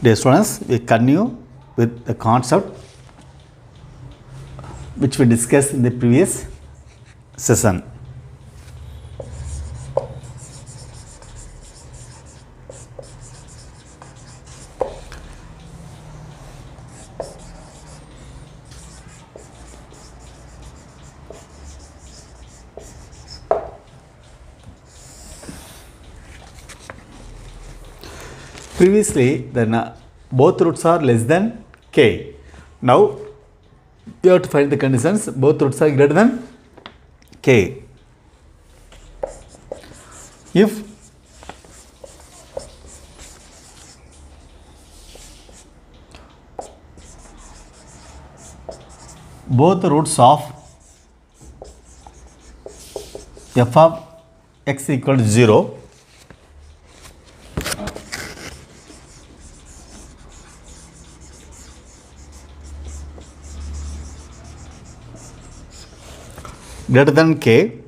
Dear students, we continue with the concept which we discussed in the previous session. Previously, then both roots are less than k. Now, you have to find the conditions. Both roots are greater than k. If both the roots of f of x equal to 0, greater than k,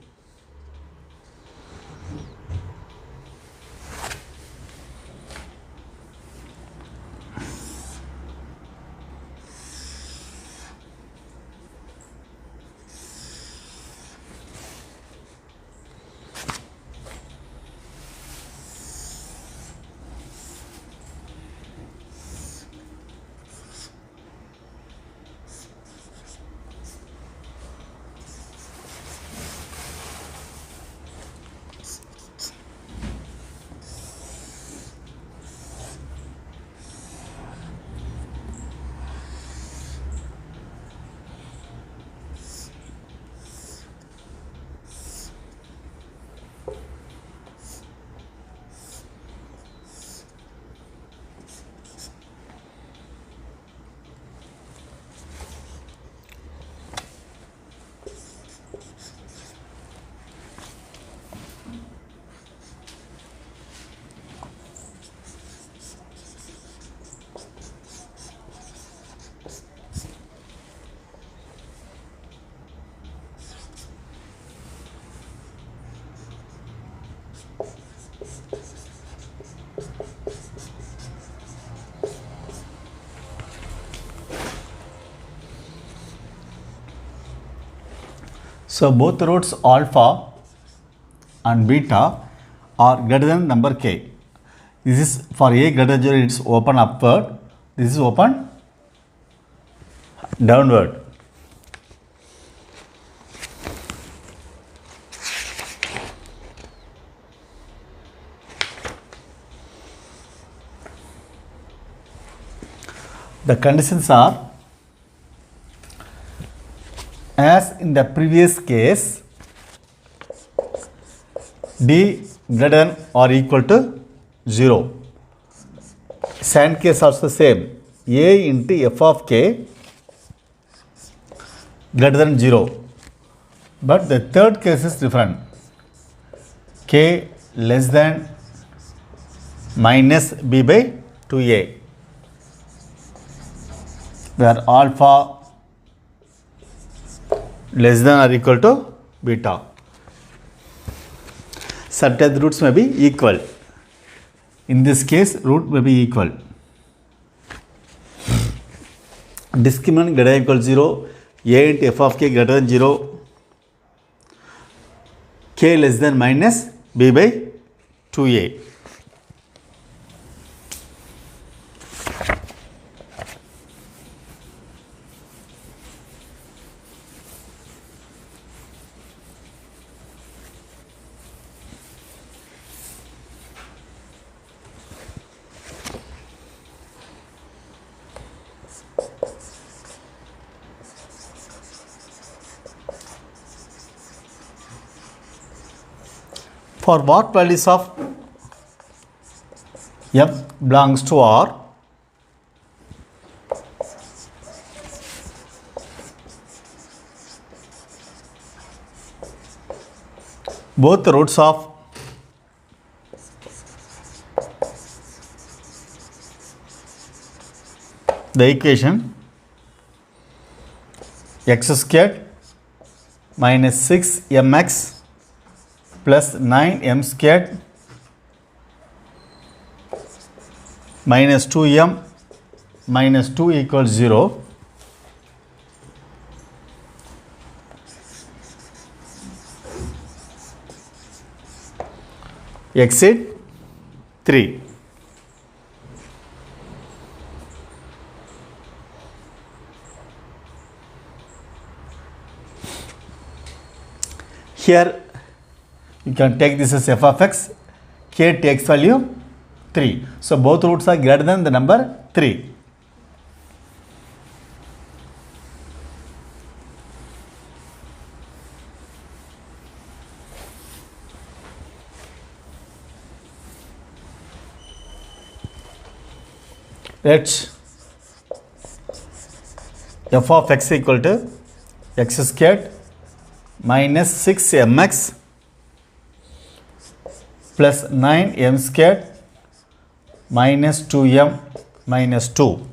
so both the roots alpha and beta are greater than number k. This is for a greater than 0, it's open upward. This is open downward. The conditions are as in the previous case, d greater than or equal to 0. Second case also same, a into f of k greater than 0. But the third case is different, k less than minus b by 2a, where alpha less than or equal to beta. Certain roots may be equal. In this case, root may be equal. Discriminant greater than or equal to 0, a into f of k greater than 0, k less than minus b by 2a. For what values of f belongs to R, both the roots of the equation x squared minus 6 mx plus 9 m squared minus 2m minus 2 equals 0. Exit 3. Here you can take this as f of x, k takes value 3. So both roots are greater than the number 3. Let f of x equal to x squared minus 6mx plus 9m squared minus 2m minus 2.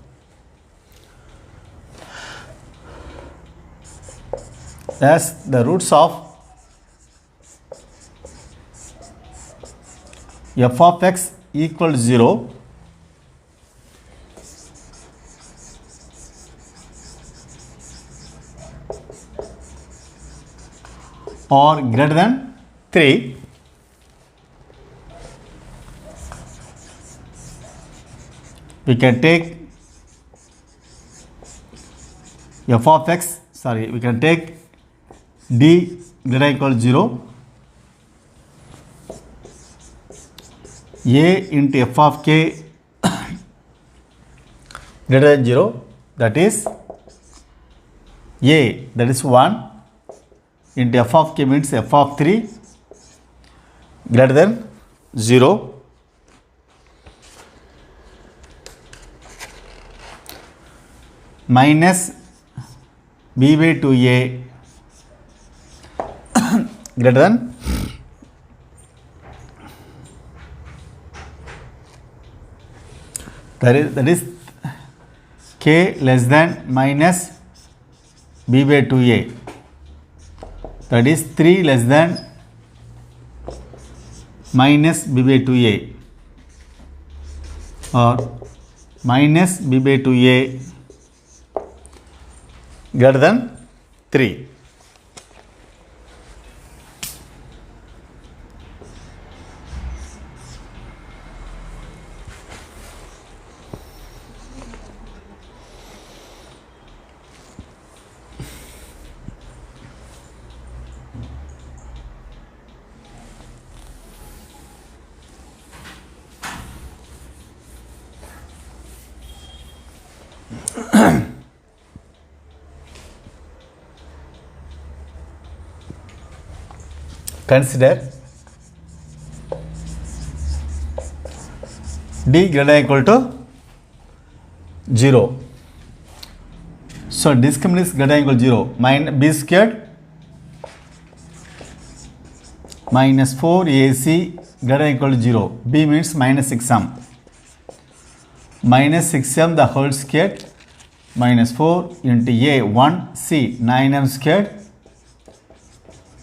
As the roots of f of x equal to 0, or greater than 3, we can take f of x, we can take d greater than equal to 0, a into f of k greater than 0, that is a, that is 1, into f of k means f of 3 greater than 0, minus b by 2a greater than that is k less than minus b by 2a, that is 3 less than minus b by 2a, or minus b by 2a greater than 3. Consider d greater than equal to 0. So discriminant is greater than equal to 0. Minus b squared minus 4ac greater than equal to 0. B means minus 6m. Minus 6m the whole squared minus 4 into a 1 c 9m squared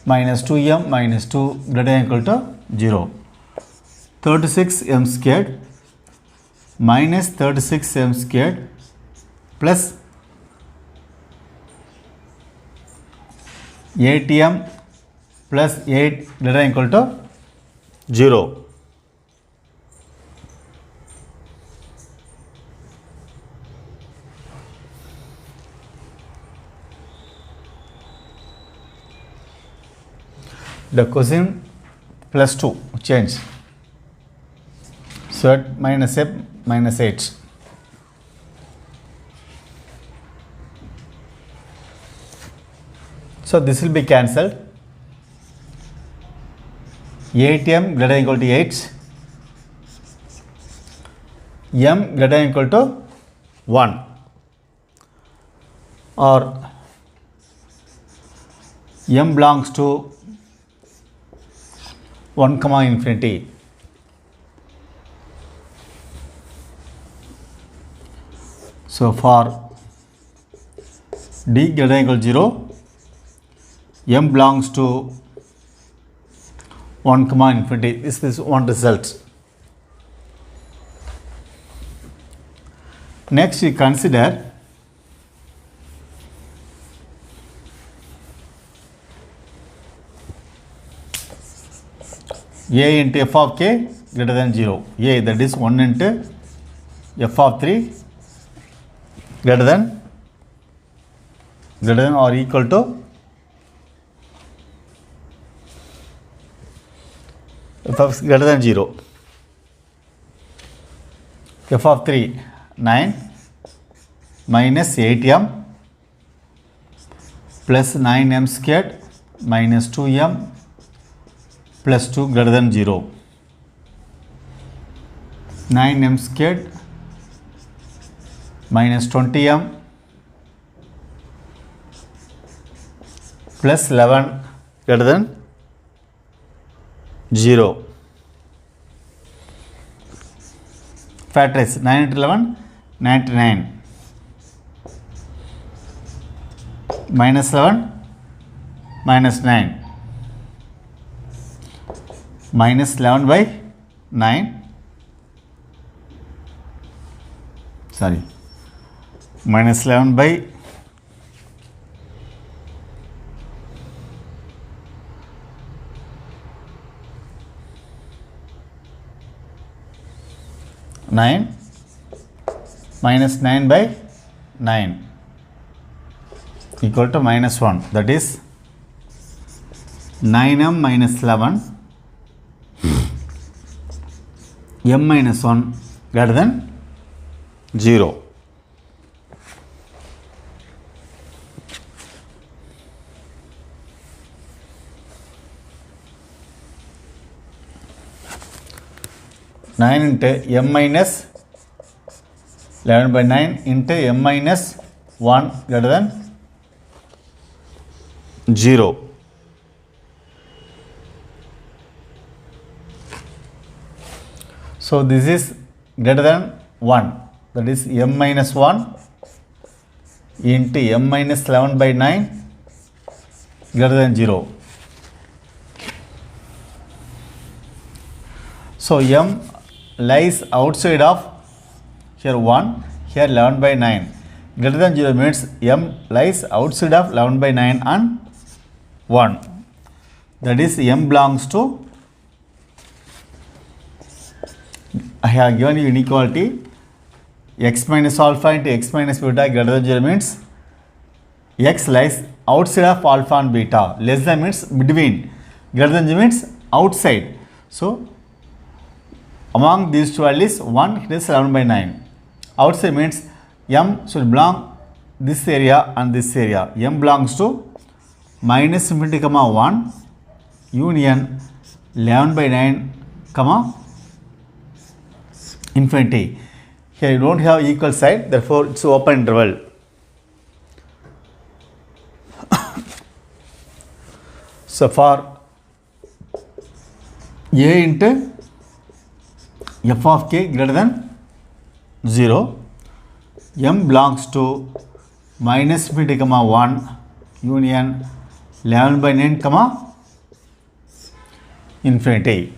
minus 2m minus 2 greater than equal to 0. 36m squared minus 36m squared plus 8m plus 8 greater than equal to 0. The cosine plus 2 change. So at minus f minus 8. So this will be cancelled. 8m greater than equal to 8. M greater than equal to 1. Or m belongs to 1 comma infinity. So for d greater than equal to 0, m belongs to 1 comma infinity. This is one result. Next we consider a into f of k greater than 0. A, that is 1 into f of 3 greater than or equal to f of greater than 0. F of 3 9 minus 8m plus 9m squared minus 2m plus 2 greater than 0. 9m squared minus 20m plus 11 greater than 0. Factorize 9 into 11 99 minus 11 minus 9 minus 11 by 9 minus 11 by 9 minus 9 by 9 equal to minus 1, that is 9m minus 11 m minus 1 greater than 0. Nine into m minus 11 by 9 into m minus 1 greater than 0. So this is greater than 1, that is m minus 1 into m minus 11 by 9 greater than 0. So m lies outside of here 1, here 11 by 9. Greater than 0 means m lies outside of 11 by 9 and 1. That is m belongs to, I have given you inequality x minus alpha into x minus beta greater than 0 means x lies outside of alpha and beta, less than means between, greater than 0 means outside. So among these two values, 1 it is 11 by 9. Outside means m should belong this area and this area. M belongs to minus infinity comma 1 union 11 by 9 comma infinity. Here you don't have equal side, therefore it's open interval. So for a into f of k greater than 0, m belongs to minus infinity comma 1 union 11 by 9 comma infinity.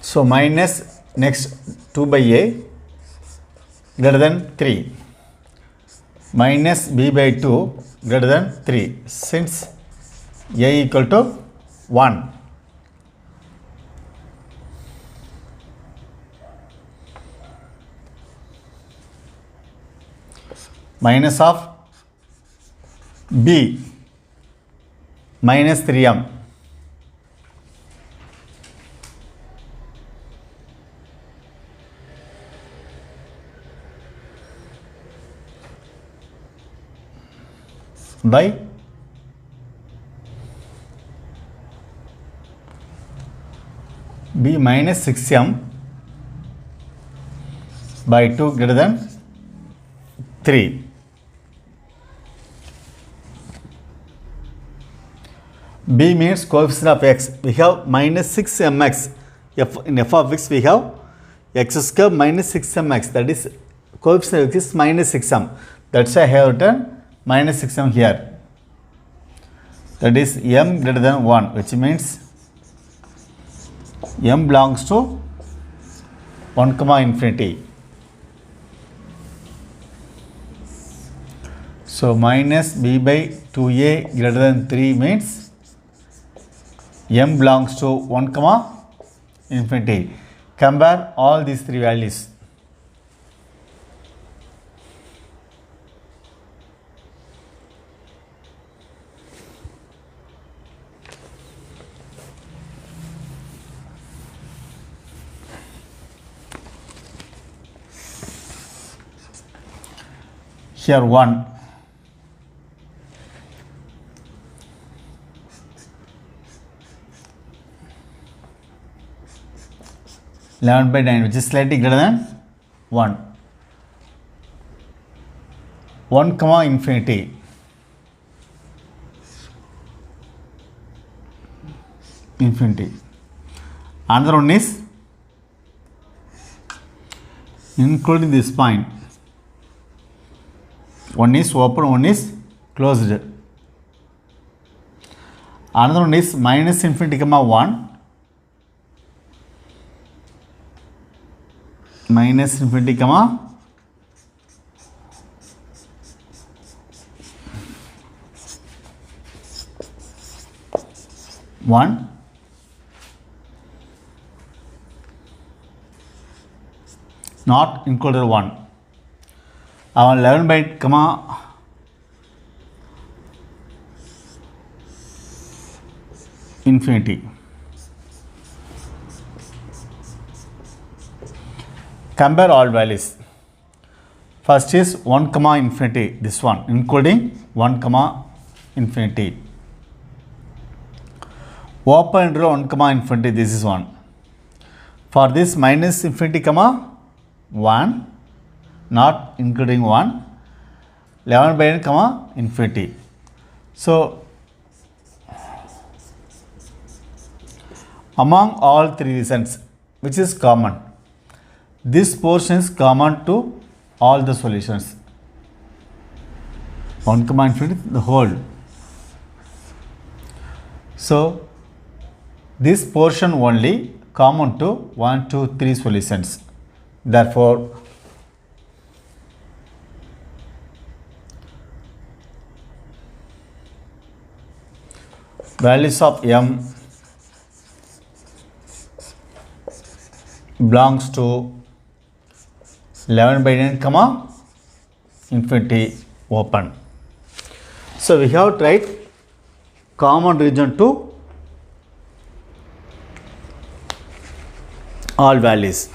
So minus next 2 by a greater than 3 minus b by 2 greater than 3, since a equal to 1. Minus of b minus 3m by b minus 6m by 2 greater than 3. B means coefficient of x. We have minus 6mx. In f of x we have x square minus 6mx, that is coefficient of x is minus 6m. That's why I have written minus 6m here. That is m greater than 1, which means m belongs to 1 comma infinity. So minus b by 2a greater than 3 means m belongs to 1 comma infinity. Compare all these three values. Here 1, (11 by 9), which is slightly greater than 1. 1 comma infinity. Infinity. Another one is including this point. One is open, one is closed. Another one is minus infinity comma 1. Minus infinity comma 1. Not included 1. 11 by comma infinity. Compare all values. First is 1 comma infinity, this one, including 1 comma infinity. Open interval 1 comma infinity, this is 1. For this minus infinity comma 1, not including 1, 11 by n comma infinity. So among all three reasons, which is common? This portion is common to all the solutions. 1 comma infinity, the whole. So this portion only common to 1, 2, 3 solutions. Therefore, values of m belongs to 11 by 9 comma infinity open. So we have tried common region to all values.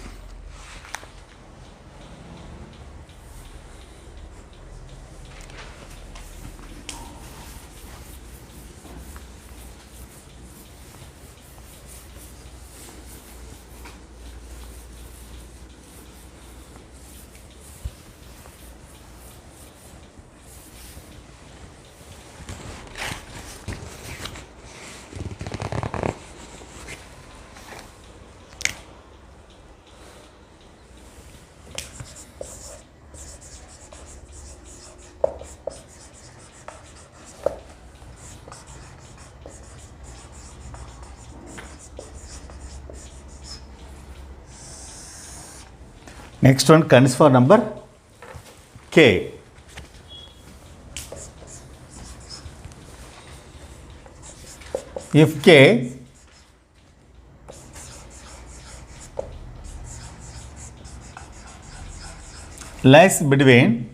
Next one comes for number k. If k lies between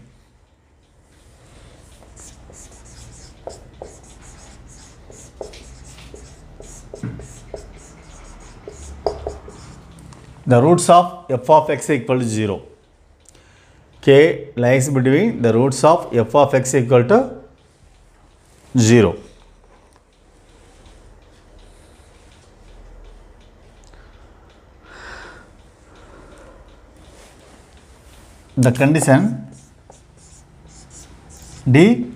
the roots of f of x equal to 0. K lies between the roots of f of x equal to 0. The condition D,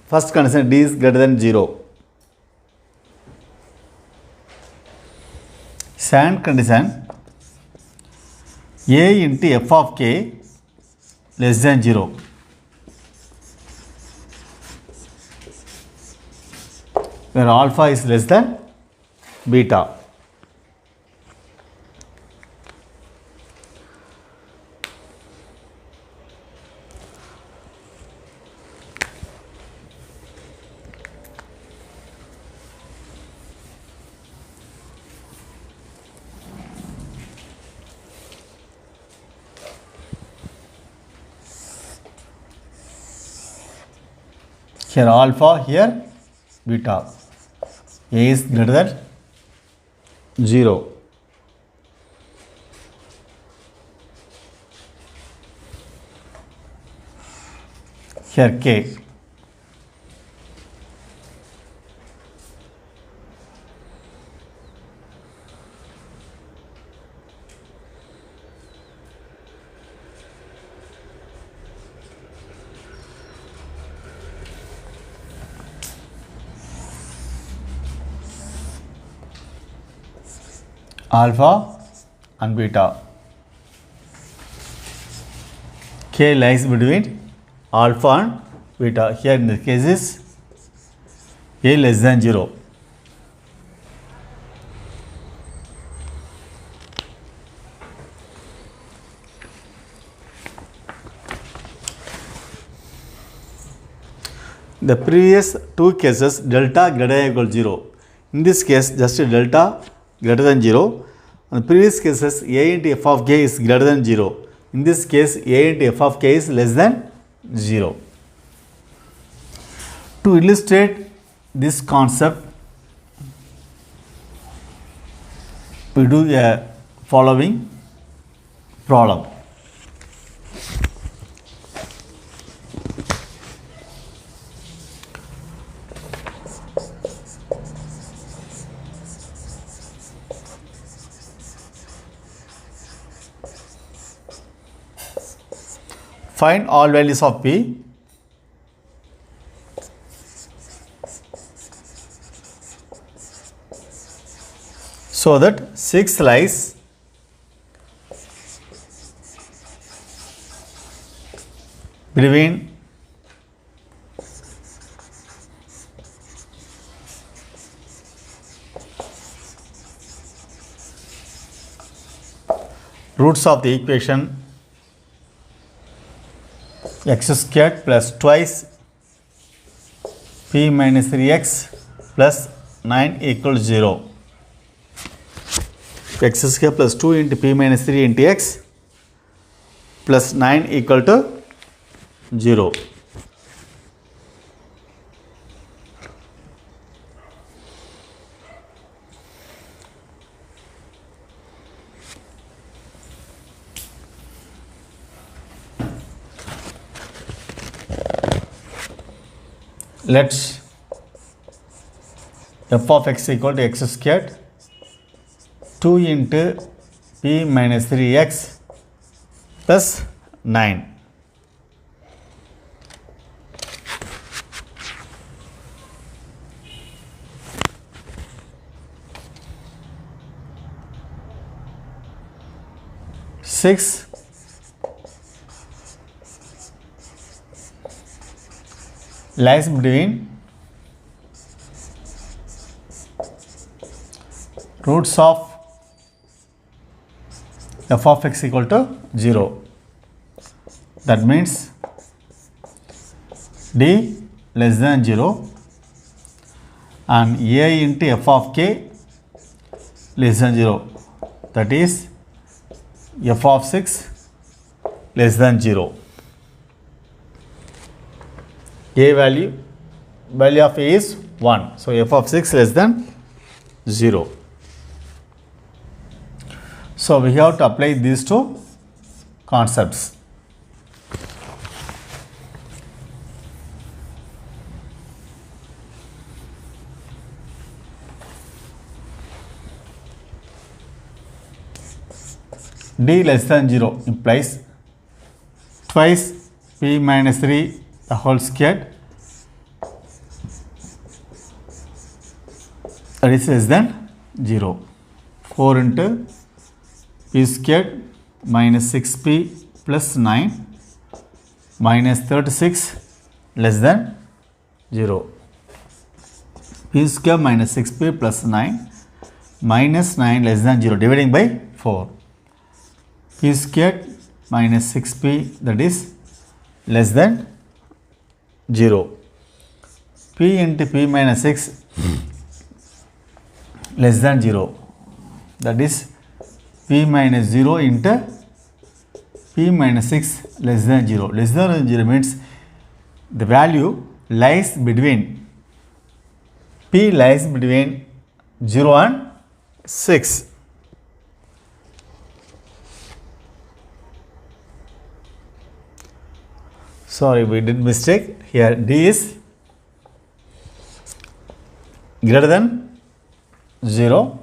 first condition D is greater than 0. Second condition A into f of k less than 0. where alpha is less than beta. Here alpha, here beta. A is greater than 0. Here K. Alpha and beta. K lies between alpha and beta. Here in the case is A less than 0. The previous two cases delta greater than or equal to 0. In this case just delta greater than 0. In the previous cases A into f of k is greater than 0. In this case A into f of k is less than 0. To illustrate this concept, we do a following problem. Find all values of P so that 6 lies between roots of the equation x squared plus twice p minus 3x plus 9 equals 0. X squared plus 2 into p minus 3 into x plus 9 equal to 0. Let's f of x equal to x squared 2 into p minus 3x plus 9. Six lies between roots of f of x equal to 0. That means d less than 0 and a into f of k less than 0. That is f of 6 less than 0. A value of a is 1. So f of 6 less than 0. So we have to apply these two concepts. D less than 0 implies twice p minus 3 the whole squared, that is less than 0. 4 into p squared minus 6p plus 9 minus 36 less than 0. p square minus 6p plus 9 minus 9 less than 0 dividing by 4. P squared minus 6p that is less than 0. P into p minus 6 less than 0 that is p minus 0 into p minus 6 less than 0. Less than 0 means the value lies between p lies between 0 and 6. Sorry, we did mistake here. D is greater than 0.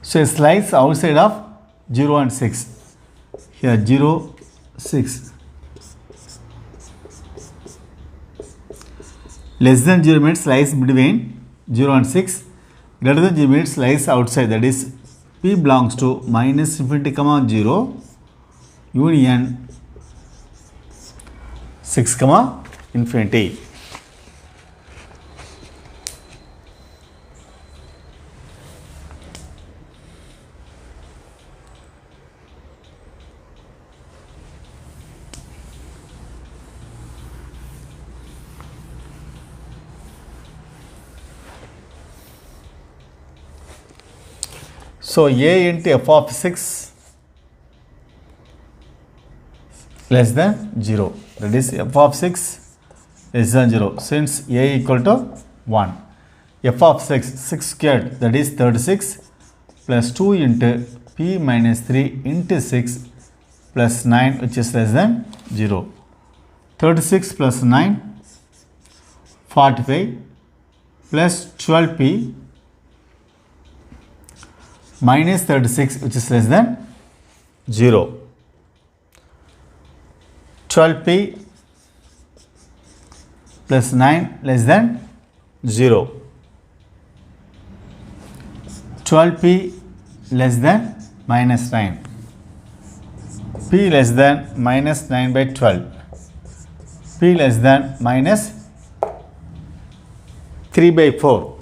So it lies outside of 0 and 6. Here 0, 6. Less than 0 means lies between 0 and 6. Greater than 0 means lies outside, that is p belongs to minus infinity comma 0 union 6 comma infinity. So a into f of 6 less than 0, that is f of 6 less than 0, since a equal to 1. F of 6 squared that is 36 plus 2 into p minus 3 into 6 plus 9 which is less than 0. 36 plus 9 45 plus 12p minus 36 which is less than 0. 12p plus 9 less than 0. 12p less than minus 9. P less than minus 9 by 12. P less than minus 3 by 4.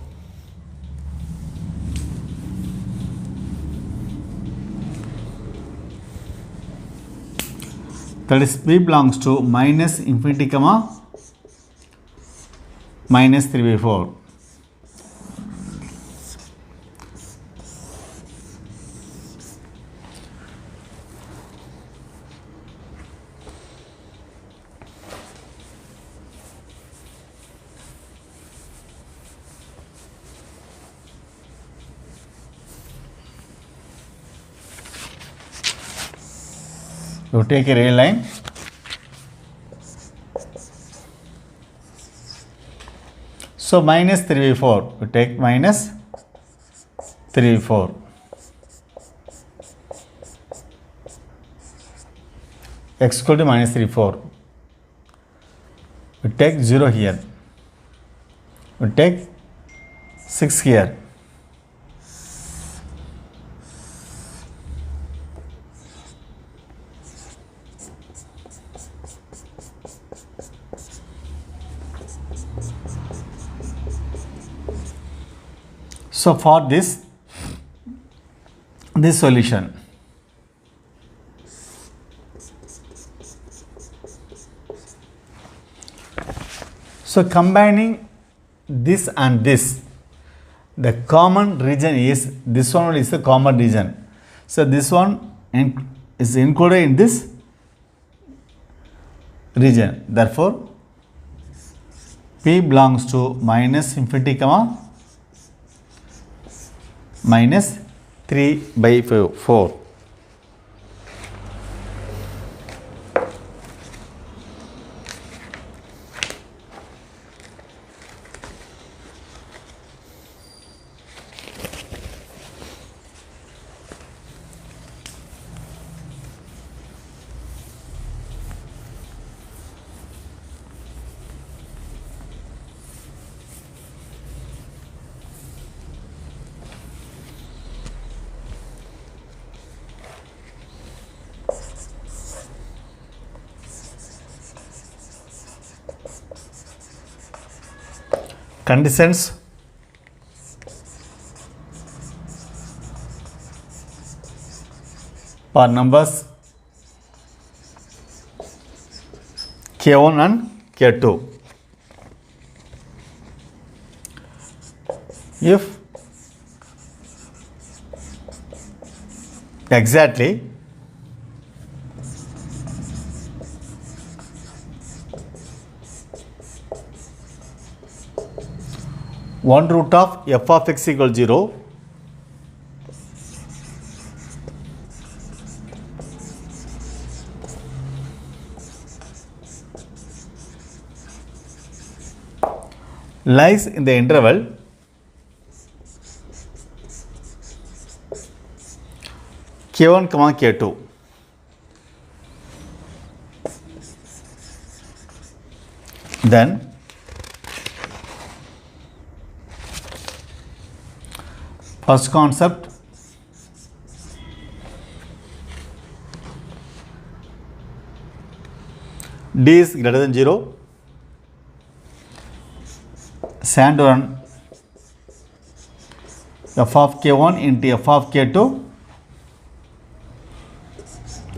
That is p belongs to minus infinity comma minus 3 by 4. You take a real line. So minus 3 by 4. You take minus 3 by 4. X equal to minus 3 4. We take 0 here. We take 6 here. So for this solution, so combining this and this, the common region is this one is the common region. So this one is included in this region. Therefore, P belongs to minus infinity comma minus 3 by 4. conditions for numbers k1 and k2. If exactly one root of f of x equals 0, lies in the interval k1 comma k2. Then first concept, d is greater than 0, sand run f of k1 into f of k2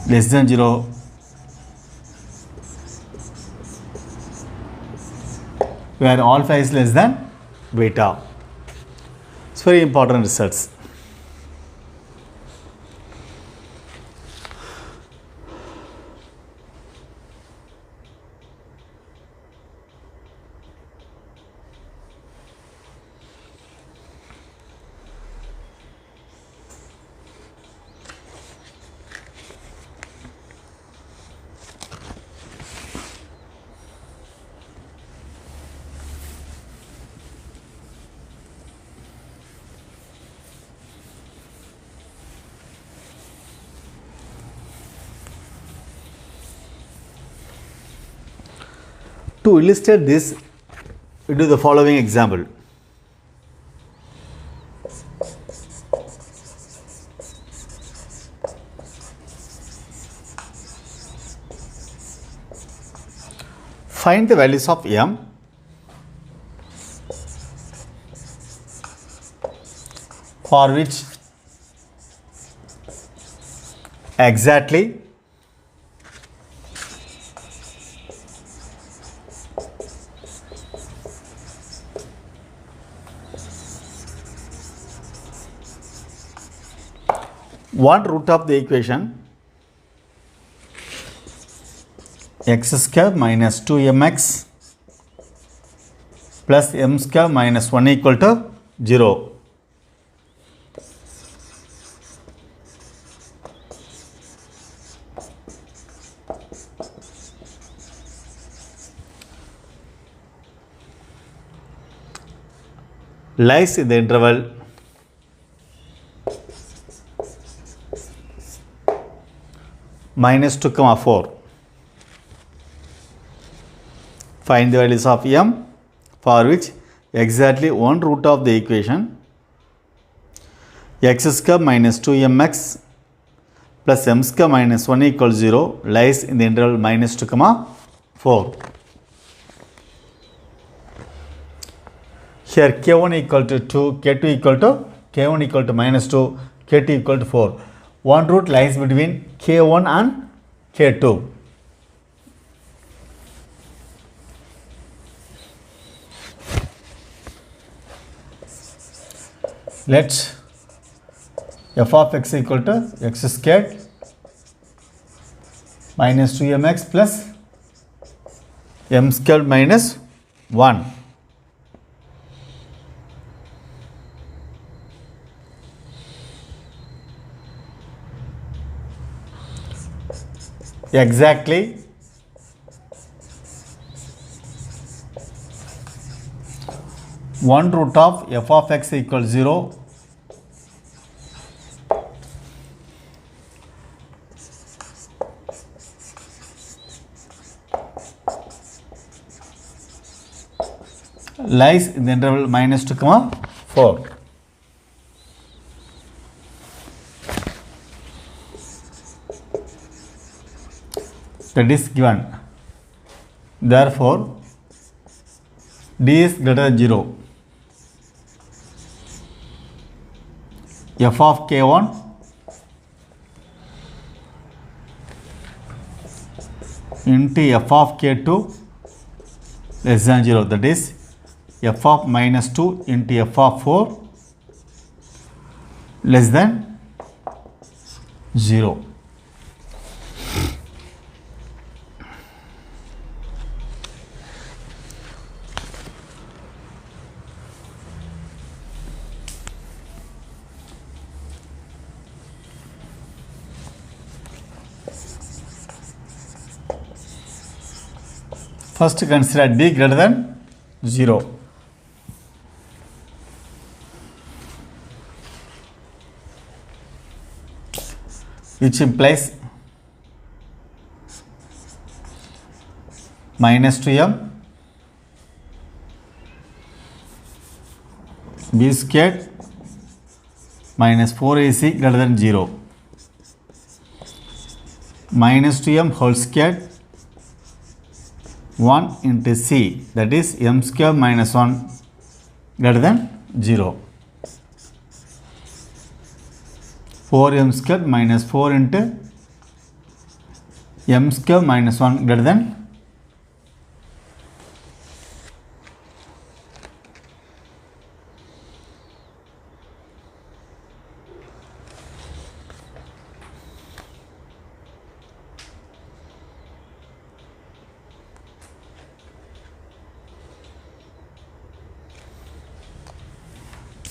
less than 0, where alpha is less than beta. It's very important results. To illustrate this, we do the following example. Find the values of m for which exactly one root of the equation x square minus 2mx plus m square minus 1 equal to 0. Lies in the interval -2, 4. Find the values of m for which exactly one root of the equation x square minus 2mx plus m square minus 1 equals 0 lies in the interval -2, 4. Here k1 equal to 2, k2 equal to k1 equal to -2, k2 equal to 4. One root lies between k1 and k2. Let f of x equal to x squared minus 2mx plus m squared minus 1. Exactly one root of f of x equals 0 lies in the interval -2, 4. That is given. Therefore, D is greater than 0. F of k1 into f of k2 less than 0, that is f of minus 2 into f of 4 less than 0. First consider D greater than 0. Which implies minus 2m b squared minus 4ac greater than 0. Minus 2m whole squared 1 into c, that is m square minus 1 greater than 0. 4m square minus 4 into m square minus 1 greater than 0.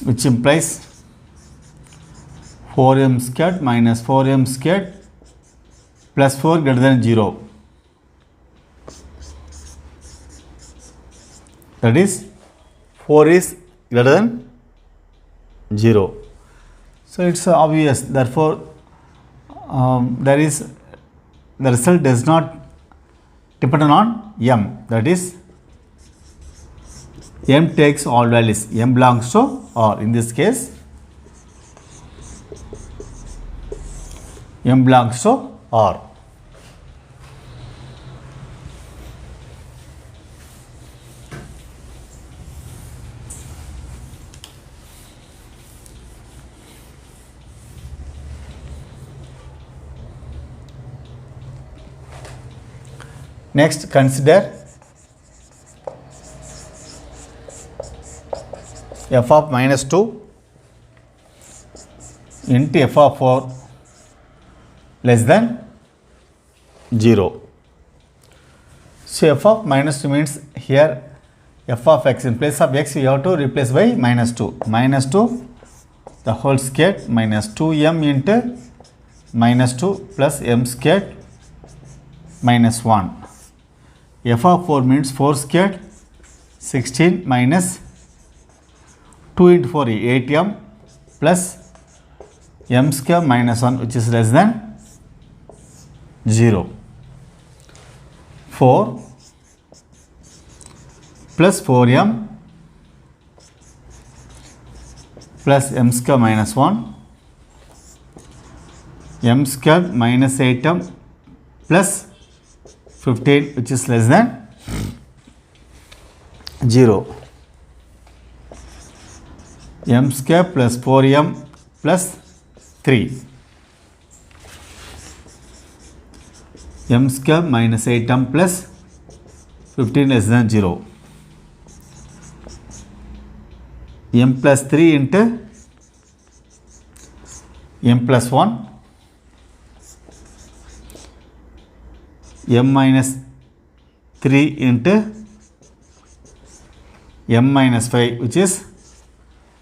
Which implies 4m squared minus 4m squared plus 4 greater than 0. That is 4 is greater than 0. So it's obvious. Therefore, the result does not depend on m. That is, m takes all values. M belongs to R. In this case, m belongs to R. Next, consider f of minus 2 into f of 4 less than 0. So f of minus 2 means here f of x, in place of x we have to replace by minus 2. Minus 2 the whole squared minus 2m into minus 2 plus m squared minus 1. F of 4 means 4 squared 16 minus 2 into 4 8m plus m square minus 1, which is less than 0. 4 plus 4m plus m square minus 1, m square minus 8m plus 15, which is less than 0. M square plus 4m plus 3. M square minus 8m plus 15 less than 0. M plus 3 into m plus 1. M minus 3 into m minus 5, which is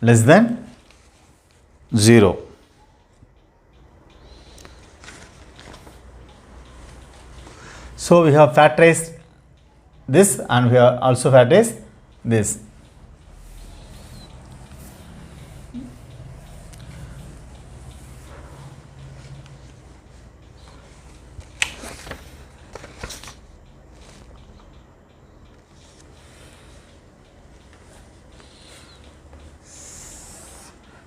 less than 0. So we have factorized this and we have also factorized this.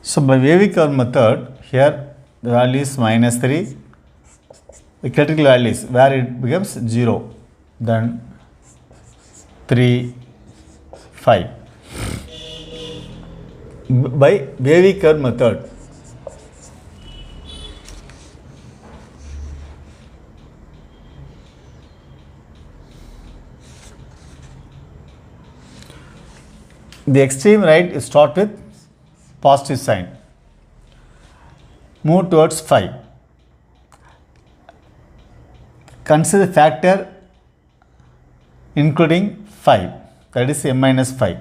So by wavy curve method, here the value is minus 3, the critical value is where it becomes 0, then 3, 5 by wavy curve method. The extreme right is start with positive sign. Move towards 5. Consider factor including 5, that is m minus 5.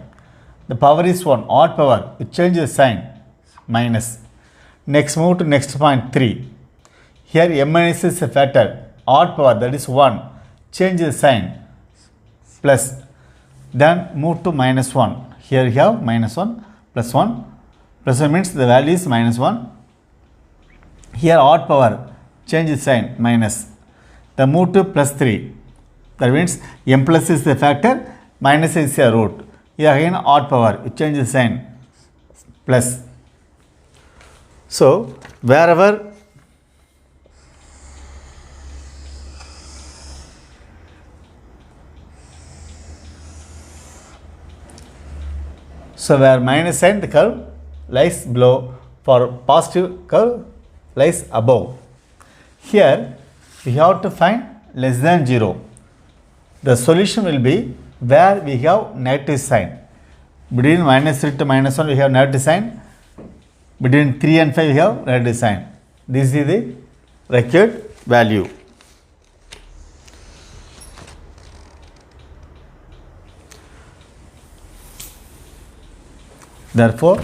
The power is 1, odd power, you change the sign, minus. Next move to next point 3. Here m minus is a factor, odd power, that is 1, change the sign, plus. Then move to minus 1. Here you have minus 1 plus 1. Plus 1 means the value is minus 1. Here odd power, change the sign, minus. Then move to plus 3. That means m plus is the factor, minus is a root. Here again odd power, you change the sign, plus. So wherever where minus sign, the curve lies below, for positive curve lies above. Here we have to find less than 0. The solution will be where we have negative sign. Between minus 3 to minus 1 we have negative sign. Between 3 and 5 we have negative sign. This is the required value. Therefore,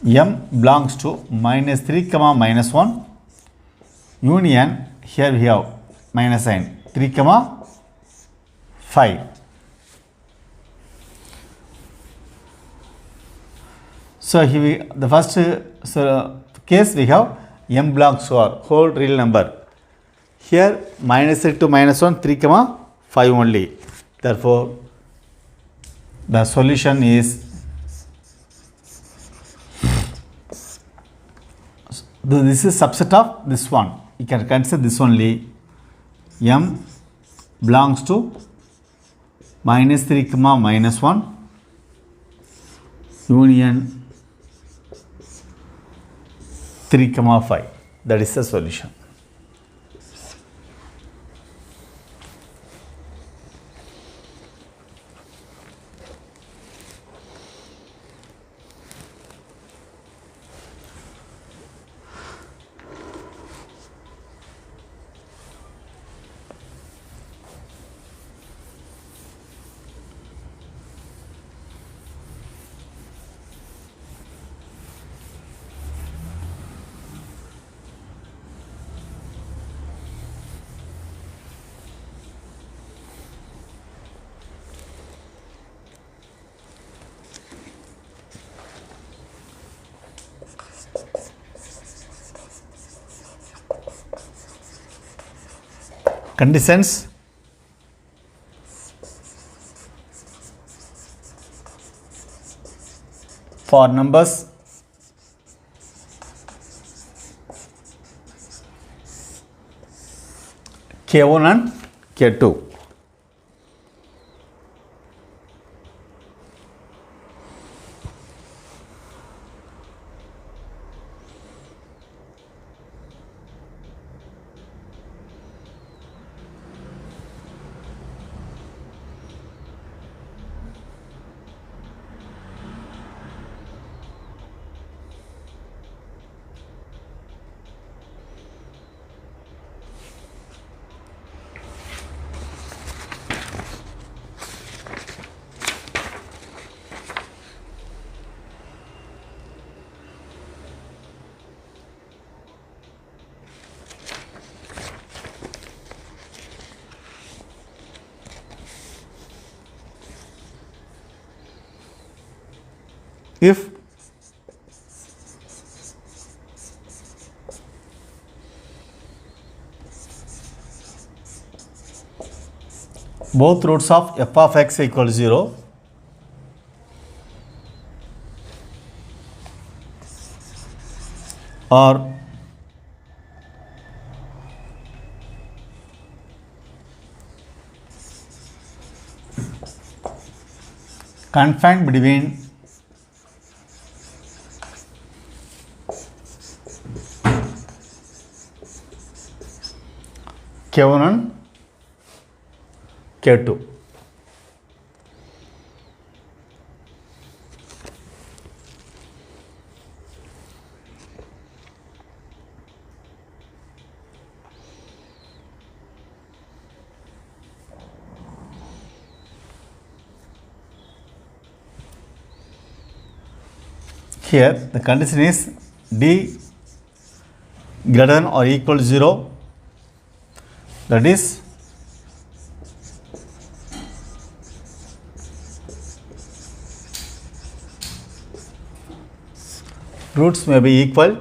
m belongs to minus 3 comma minus 1 union, here we have minus sign, 3 comma 5. So here the first case we have m belongs to our whole real number. Here minus 3 to minus 1, 3 comma 5 only. Therefore, the solution is this is subset of this one. You can consider this only. M belongs to minus 3 comma minus 1 union 3 comma 5. That is the solution. Conditions for numbers K1 and K2. If both roots of f of x equal 0, or confined between K1 and K2. Here the condition is D greater than or equal to 0, that is roots may be equal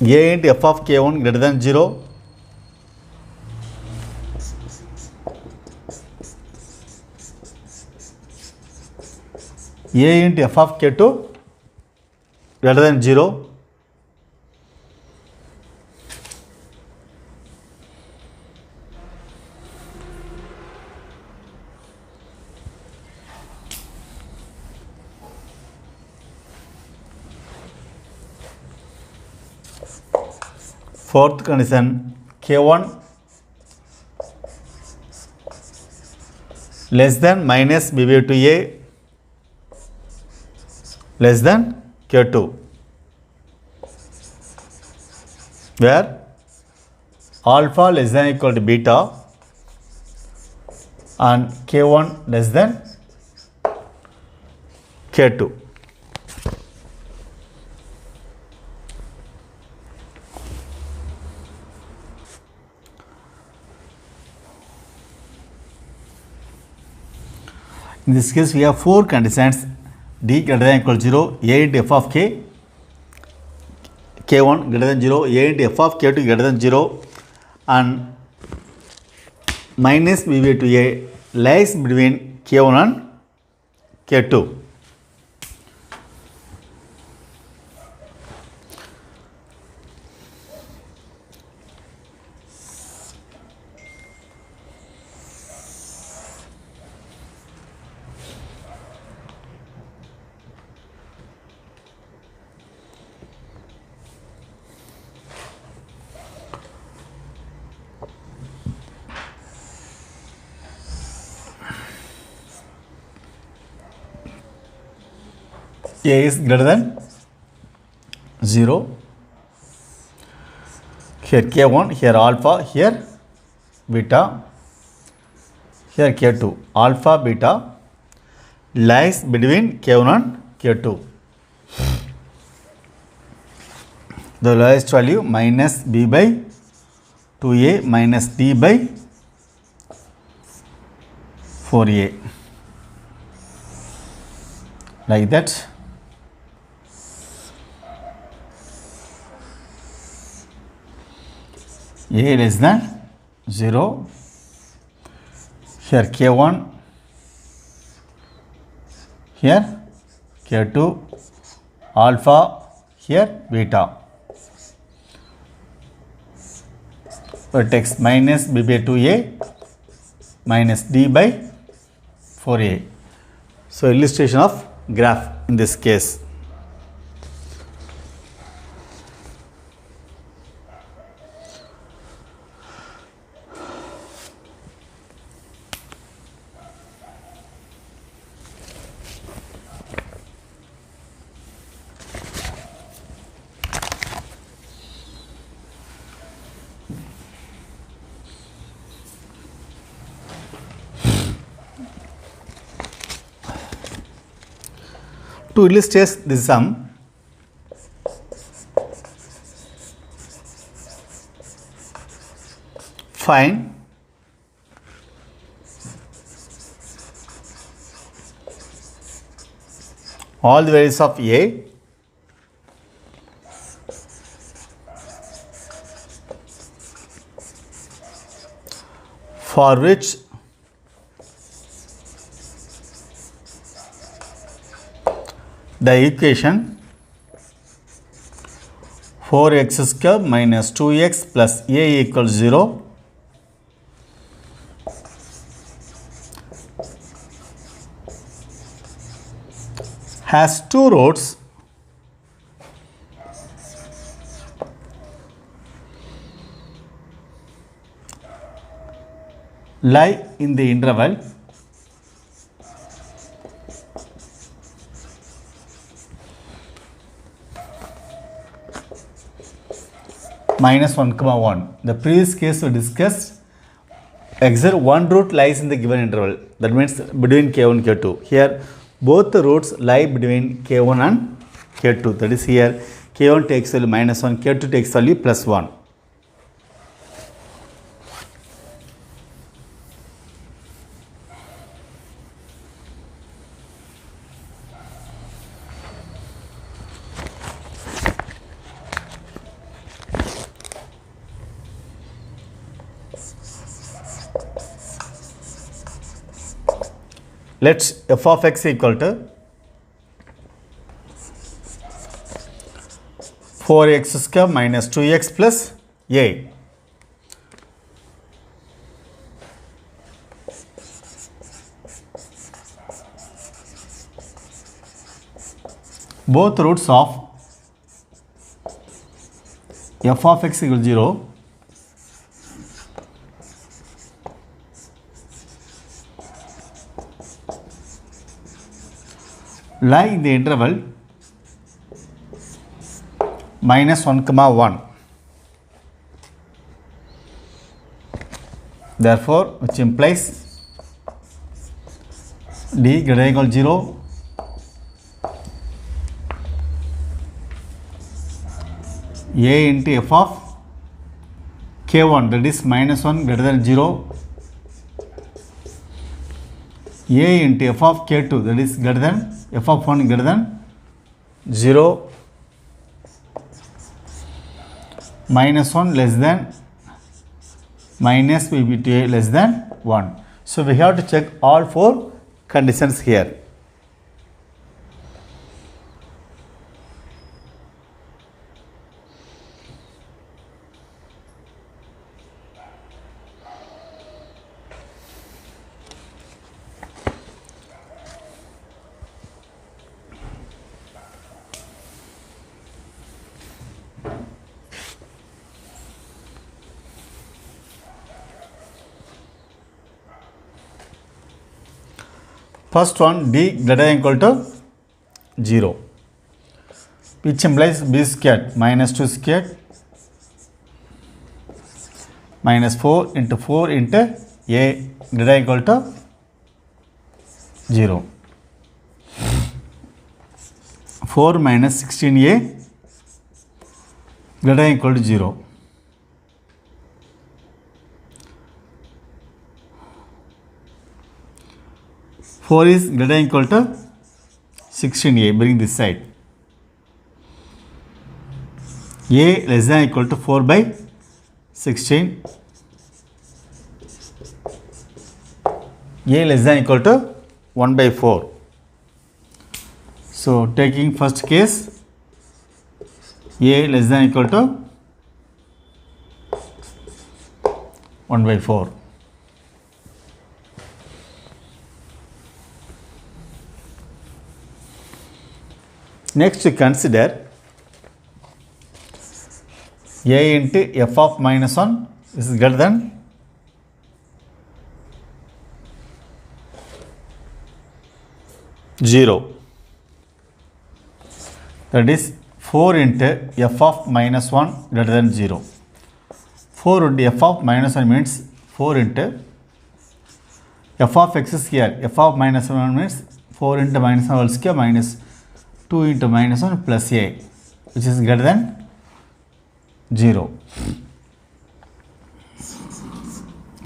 A into f of K1 greater than 0, A into f of K2 greater than 0, fourth condition K1 less than minus b by 2a less than K2, where alpha less than equal to beta and K1 less than K2. In this case, we have four conditions: D greater than equal to 0, A into f of k, K1 greater than 0, A into f of K2 greater than 0, and minus b by 2a lies between K1 and K2. A is greater than 0, here K1, here alpha, here beta, here K2, alpha, beta lies between K1 and K2. The lowest value minus b by 2a minus d by 4a, like that. A less than 0, here K1, here K2, alpha, here beta. Vertex minus b by 2a minus d by 4a. So, illustration of graph in this case. To illustrate this sum, find all the values of A for which the equation 4x square minus 2x plus a equals 0. Has two roots lie in the interval minus 1 comma 1. The previous case we discussed exert one root lies in the given interval, that means between k1 k2. Here both the roots lie between k1 and k2, that is here k1 takes value minus 1, k2 takes value plus 1. Let's f of x equal to 4x square minus 2x plus a. Both roots of f of x equal 0 lie in the interval minus 1 comma 1. Therefore, which implies d greater than equal 0, a into f of k1, that is minus 1 greater than 0, a into f of k2, that is greater than f of 1 greater than 0, minus 1 less than minus bb2a less than 1. So we have to check all four conditions here. First one, d greater than equal to 0, which implies b squared minus 2 squared minus 4 into 4 into a greater than equal to 0. 4 minus 16a greater than equal to 0. 4 is greater than equal to 16a, bring this side. A less than equal to 4 by 16. A less than equal to 1 by 4. So taking first case, a less than equal to 1 by 4. Next we consider a into f of minus 1 is greater than zero. That is 4 into f of minus 1 greater than 0. 4 into f of minus 1 means 4 into f of x is here. F of minus 1 means 4 into minus 1 whole square minus 2 into minus 1 plus a, which is greater than 0.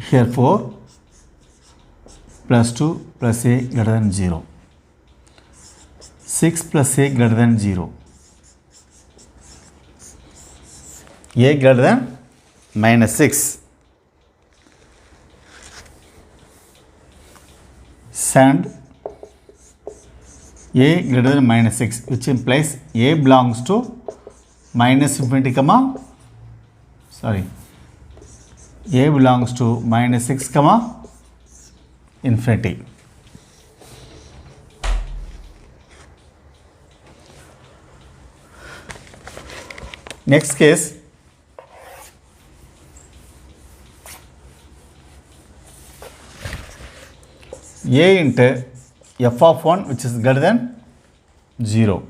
Here 4 plus 2 plus a greater than 0. 6 plus a greater than 0. A greater than minus 6. And a greater than minus 6, which implies a belongs to minus infinity comma, sorry, a belongs to minus 6 comma infinity. Next case, a into f of 1 which is greater than 0.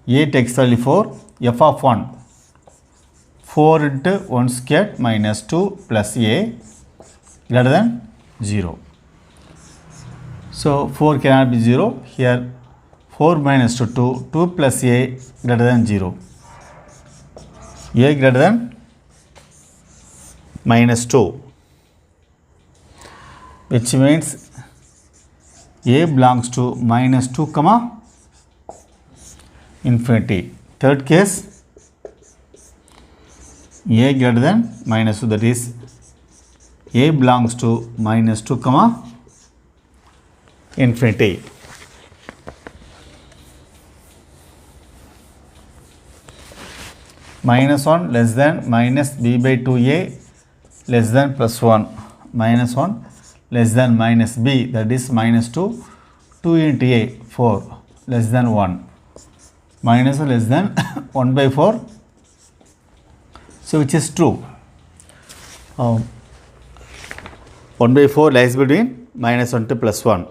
A takes value 4, f of 1 4 into 1 squared minus 2 plus a greater than 0. So 4 cannot be 0. Here 4 minus 2, 2 plus a greater than 0. A greater than minus 2, which means a belongs to minus 2 comma infinity. Third case, a greater than minus 2, that is a belongs to minus 2 comma infinity. Minus 1 less than minus b by 2a less than plus 1. Minus 1 less than minus b, that is minus 2. 2 into a, 4 less than 1. Minus less than 1 by 4. So which is true. 1 by 4 lies between minus 1 to plus 1.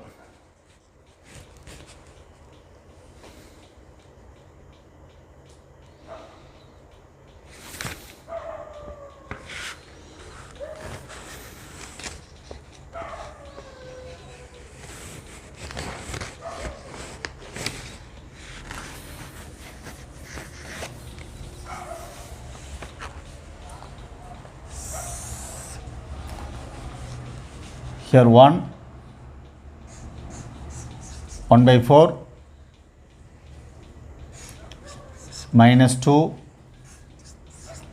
Here 1 by 4 minus 2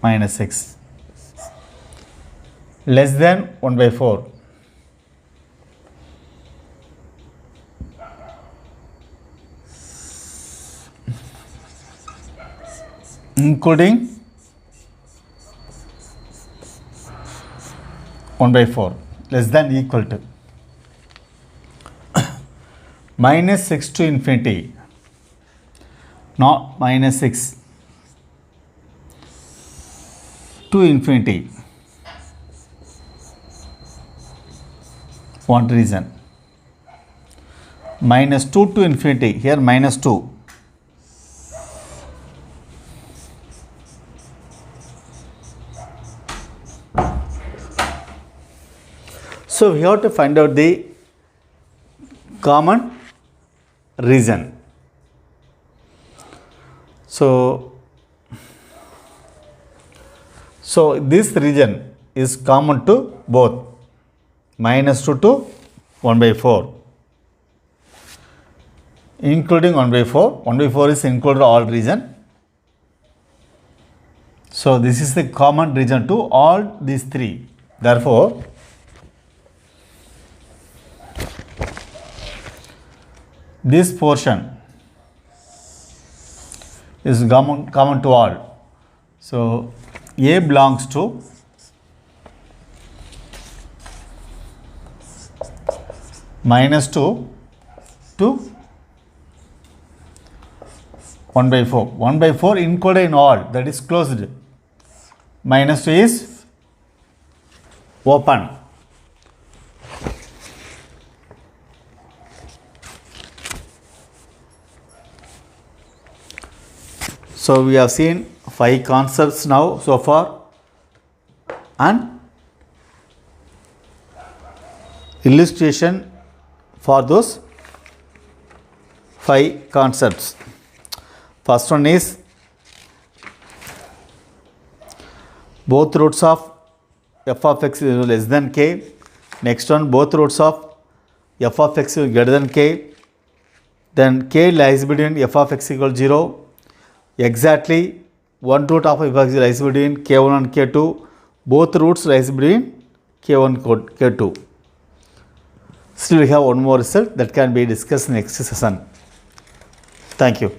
minus 6 less than 1 by 4. Including 1 by 4 less than equal to minus 6 to infinity, not minus 6 to infinity. What reason? Minus 2 to infinity, here minus 2. So we have to find out the common reason. So this region is common to both minus 2 to 1 by 4, including 1 by 4. 1 by 4 is included all region. So this is the common region to all these three. Therefore, this portion is common to all. So A belongs to minus 2 to 1 by 4. 1 by 4 included in all, that is closed. Minus 2 is open. So we have seen 5 concepts now so far, and illustration for those 5 concepts. First one is both roots of f of x is less than k. Next one, both roots of f of x is greater than k. Then k lies between f of x equal 0. Exactly one root of f of x lies between k1 and k2. Both roots lies between k1 and k2. Still we have one more result that can be discussed in next session. Thank you.